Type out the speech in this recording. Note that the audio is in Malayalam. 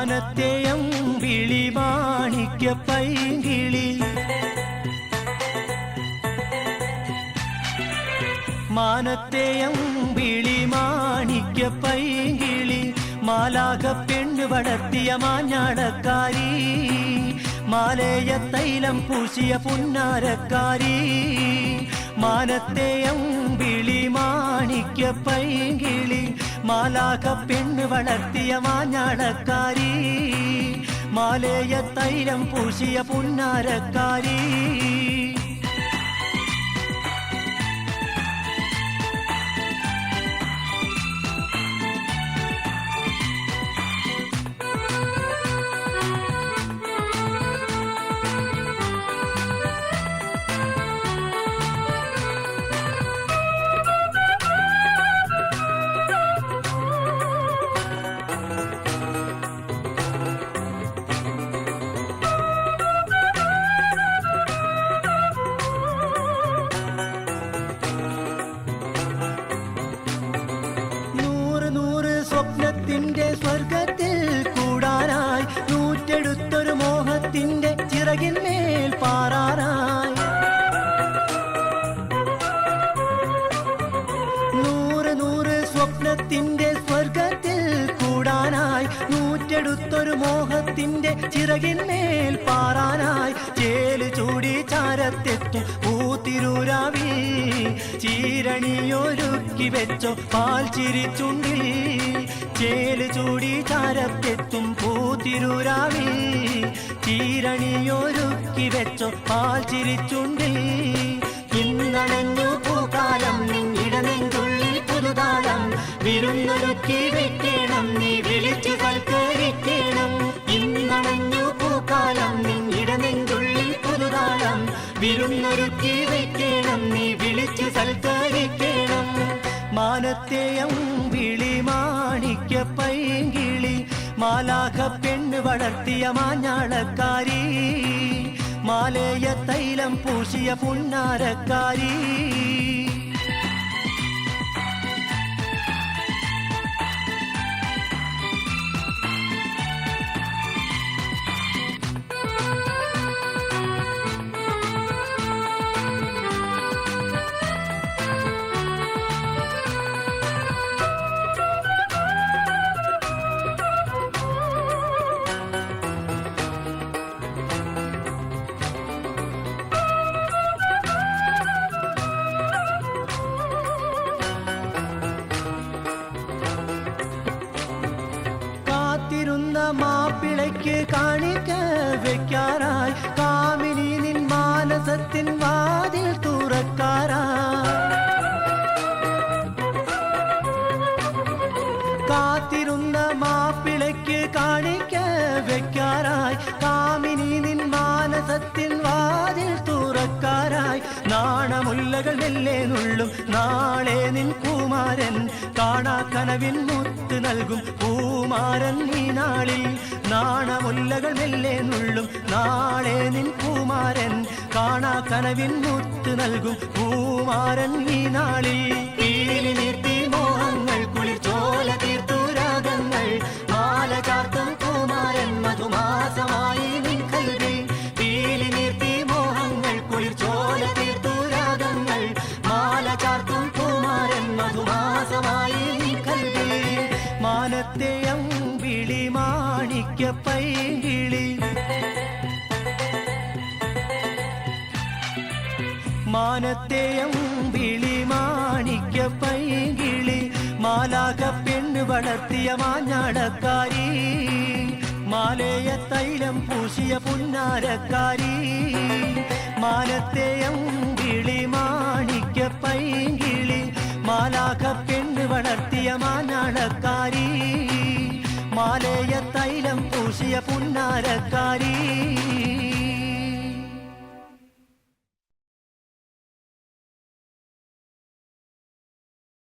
മാനത്തെയം വിളി മാണിക്യ പൈങ്കിളി മാനത്തെയം വിളി മാണിക്യ പൈങ്കിളി മാലാഖ പെണ്ണ് വളർത്തിയ മാഞ്ഞാടക്കാരി മാലയ തൈലം പൂശിയ പുന്നാരക്കാരി മാനത്തെയം വിളി മാണിക്യ പൈങ്കിളി മാലാഖ പെണ്ണ് വളർത്തിയ മാഞ്ഞാടക്കാരി മാലയ തൈലം പൂശിയ പുന്നാരക്കാരി സ്വപ്നത്തിന്റെ സ്വർഗത്തിൽ കൂടാനായി നൂറ്റെടുത്തൊരു മോഹത്തിന്റെ ചിറകിന്മേൽ പാറാനായി നൂറ് സ്വപ്നത്തിന്റെ സ്വർഗത്തിൽ കൂടാനായി നൂറ്റെടുത്തൊരു മോഹത്തിന്റെ ചിറകിന്മേൽ പാറാനായി ചേല് ചൂടി ചാരത്തെത്തും പൂത്തിരൂരാവി ചീരണിയൊരുക്കി വെച്ചോ പാൽ ചിരിച്ചുണ്ടിൽ ചേല് ചൂടി ചാരത്തെത്തും പൂത്തിരൂരാവി ചീരണിയൊരുക്കി വെച്ചോ പാൽ ചിരിച്ചുണ്ടിൽ ഇന്നണഞ്ഞു പൂക്കാലം നിന്നിടനെന്തുള്ളിൽ പുതുതാളം വിരുന്നൊരുക്കി വെക്കണം നീ വിളിച്ചു സൽക്കരിക്കണം ഇന്നണഞ്ഞു പൂക്കാലം നിന്നിടനെന്തുള്ളിൽ പുതുതാളം വിരുന്നൊരുക്കി വെക്കണം നീ വിളിച്ചു സൽക്കരിക്കണം മാനത്തെയം വിളി മാണിക്യ പൈങ്കിളി മാലാഖ പെണ്ണ് വളർത്തിയ മാഞ്ഞാളക്കാരി മാലയ തൈലം പൂശിയ പുന്നാരക്കാരി മാപ്പിളയ്ക്ക് കാണിക്ക വെക്കാറായി കാമിനി നിൻ മാനസത്തിൻ വാതിൽ തുറക്കാറായി കാത്തിരുന്ന മാപ്പിളയ്ക്ക് കാണിക്ക വെക്കാറായി കാമിനി നിൻ മാനസത്തിൻ വാതിൽ തുറക്കാറായി നാണമുല്ലകൾ മെല്ലെ നുള്ളും നാളെ നിൻ കുമാരൻ കാണാ കനവിൻ മുത്ത് നൽകും പൂമാരൻ ഈ നാളിൽ നാണമുല്ലകൾ മെല്ലെ നുള്ളും നാളെ നിൻ കുമാരൻ കാണാ കനവിൻ മുത്ത് നൽകും പൂമാരൻ ഈ നാളിൽ പീലി നിർത്തി മോഹങ്ങൾ കുളിർച്ചോല തീർത്തു രാഗങ്ങൾ മാല ചാർത്തും കുമാരൻ മധുമാസമായി നിൻ കൽവിൽ പീലി നിർത്തി മോഹങ്ങൾ കുളിർച്ചോല തീർത്തു രാഗങ്ങൾ മാല ചാർത്തും കുമാരൻ മധുമാസമായി നിൻ കൽവിൽ മാനത്തെയം വിളി മാണിക്യ പൈങ്കിളി മാനത്തെയം വിളി മാണിക്യ പൈങ്കിളി മാലാഖ പെണ്ണ് വളർത്തിയ മാഞ്ഞാടക്കാരി മാലയ തൈലം പൂശിയ പുന്നാരക്കാരി മാനത്തെയം വിളി മാണിക്യ പൈങ്കിളി മാലാഖ പെണ്ണ് വളർത്തിയ മാഞ്ഞാടക്കാരി മാലയ തൈലം പൂശിയ പുന്നാരക്കാരി